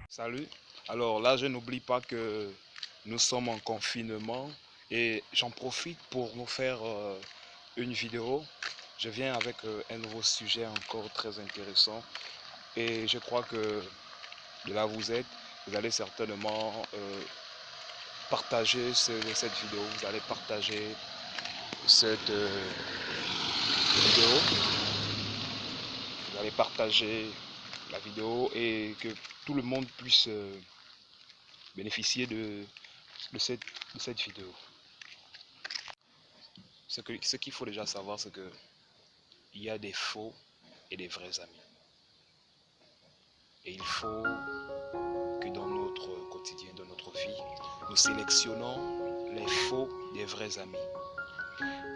Salut. Alors là, je n'oublie pas que nous sommes en confinement et j'en profite pour nous faire une vidéo. Je viens avec un nouveau sujet encore très intéressant et je crois que de là où vous êtes, vous allez certainement partager cette vidéo, vous allez partager cette vidéo, vous allez partager la vidéo et que tout le monde puisse bénéficier de cette vidéo. Ce qu'il faut déjà savoir, c'est que il y a des faux et des vrais amis. Et il faut que dans notre quotidien, dans notre vie, nous sélectionnons les faux des vrais amis.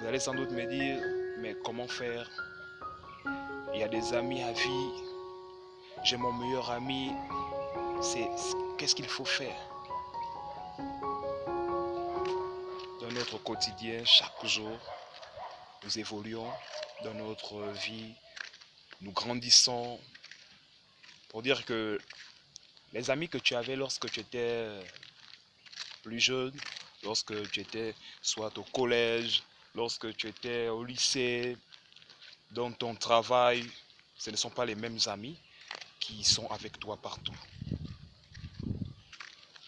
Vous allez sans doute me dire, mais comment faire? Il y a des amis à vie, j'ai mon meilleur ami, qu'est-ce qu'il faut faire? Dans notre quotidien, chaque jour, nous évoluons dans notre vie, nous grandissons. Pour dire que les amis que tu avais lorsque tu étais plus jeune, lorsque tu étais soit au collège, lorsque tu étais au lycée, dans ton travail, ce ne sont pas les mêmes amis qui sont avec toi partout.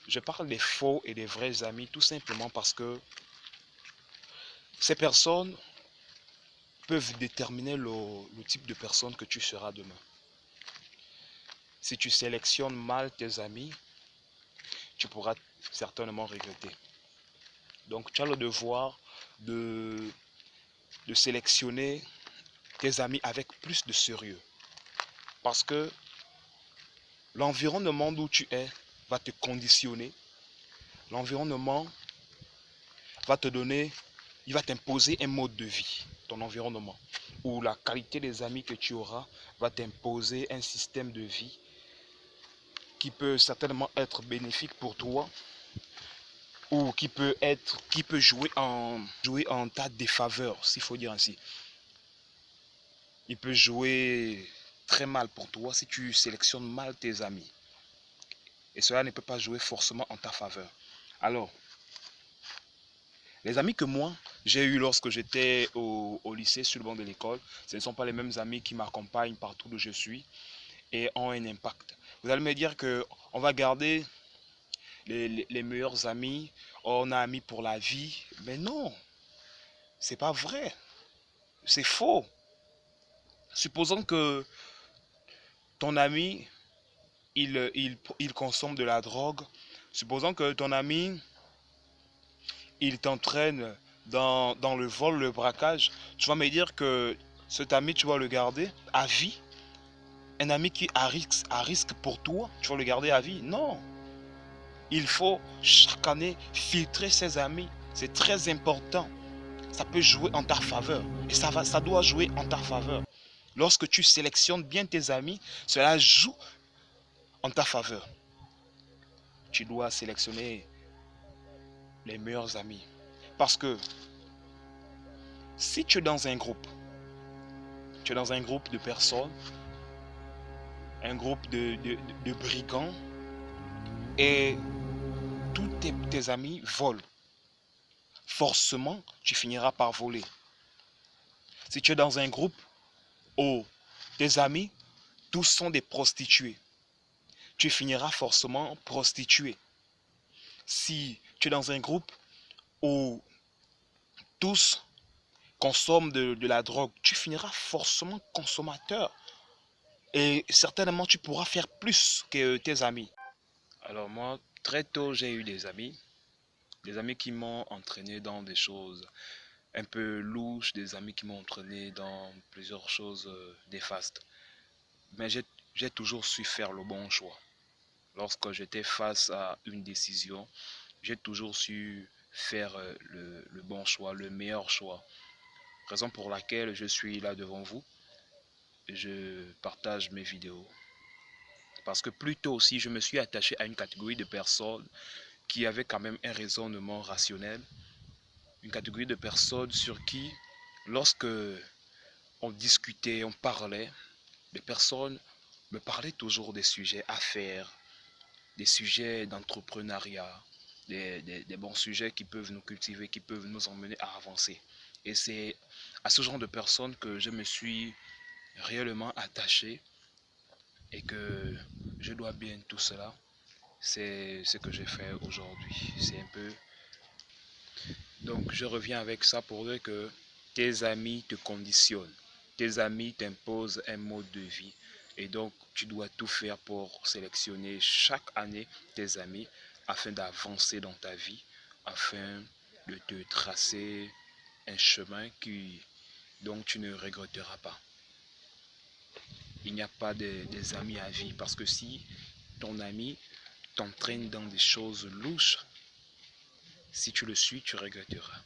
Je parle des faux et des vrais amis tout simplement parce que ces personnes peuvent déterminer le type de personne que tu seras demain. Si tu sélectionnes mal tes amis, tu pourras certainement regretter. Donc tu as le devoir de sélectionner tes amis avec plus de sérieux. Parce que l'environnement où tu es va te conditionner. L'environnement va te donner, il va t'imposer un mode de vie, ton environnement. Ou la qualité des amis que tu auras va t'imposer un système de vie qui peut certainement être bénéfique pour toi ou qui peut jouer en ta défaveur, s'il faut dire ainsi. Il peut jouer très mal pour toi si tu sélectionnes mal tes amis. Et cela ne peut pas jouer forcément en ta faveur. Alors, les amis que moi, j'ai eus lorsque j'étais au lycée, sur le banc de l'école, ce ne sont pas les mêmes amis qui m'accompagnent partout où je suis et ont un impact. Vous allez me dire qu'on va garder les meilleurs amis, on a amis pour la vie. Mais non, c'est pas vrai. C'est faux. Supposons que ton ami, il consomme de la drogue. Supposons que ton ami, il t'entraîne dans le vol, le braquage. Tu vas me dire que cet ami, tu vas le garder à vie. Un ami qui a risque pour toi, tu vas le garder à vie. Non. Il faut chaque année filtrer ses amis. C'est très important. Ça peut jouer en ta faveur. Et ça doit jouer en ta faveur. Lorsque tu sélectionnes bien tes amis, cela joue en ta faveur. Tu dois sélectionner les meilleurs amis. Parce que si tu es dans un groupe, tu es dans un groupe de personnes, un groupe de brigands, et tous tes amis volent, forcément, tu finiras par voler. Si tu es dans un groupe où tes amis, tous sont des prostituées, tu finiras forcément prostitué. Si tu es dans un groupe où tous consomment de la drogue, tu finiras forcément consommateur. Et certainement, tu pourras faire plus que tes amis. Alors moi, très tôt, j'ai eu des amis qui m'ont entraîné dans des choses un peu louches, des amis qui m'ont entraîné dans plusieurs choses néfastes. Mais j'ai toujours su faire le bon choix. Lorsque j'étais face à une décision, j'ai toujours su faire le bon choix, le meilleur choix. Raison pour laquelle je suis là devant vous. Je partage mes vidéos. Parce que plus tôt aussi, je me suis attaché à une catégorie de personnes qui avaient quand même un raisonnement rationnel. Une catégorie de personnes sur qui, lorsque on discutait, on parlait, les personnes me parlaient toujours des sujets affaires, des sujets d'entrepreneuriat, des bons sujets qui peuvent nous cultiver, qui peuvent nous emmener à avancer. Et c'est à ce genre de personnes que je me suis réellement attaché et que je dois bien tout cela. C'est ce que j'ai fait aujourd'hui. C'est un peu... Donc je reviens avec ça pour dire que tes amis te conditionnent. Tes amis t'imposent un mode de vie. Et donc tu dois tout faire pour sélectionner chaque année tes amis afin d'avancer dans ta vie, afin de te tracer un chemin dont tu ne regretteras pas. Il n'y a pas des amis à vie parce que si ton ami t'entraîne dans des choses louches, si tu le suis, tu regretteras.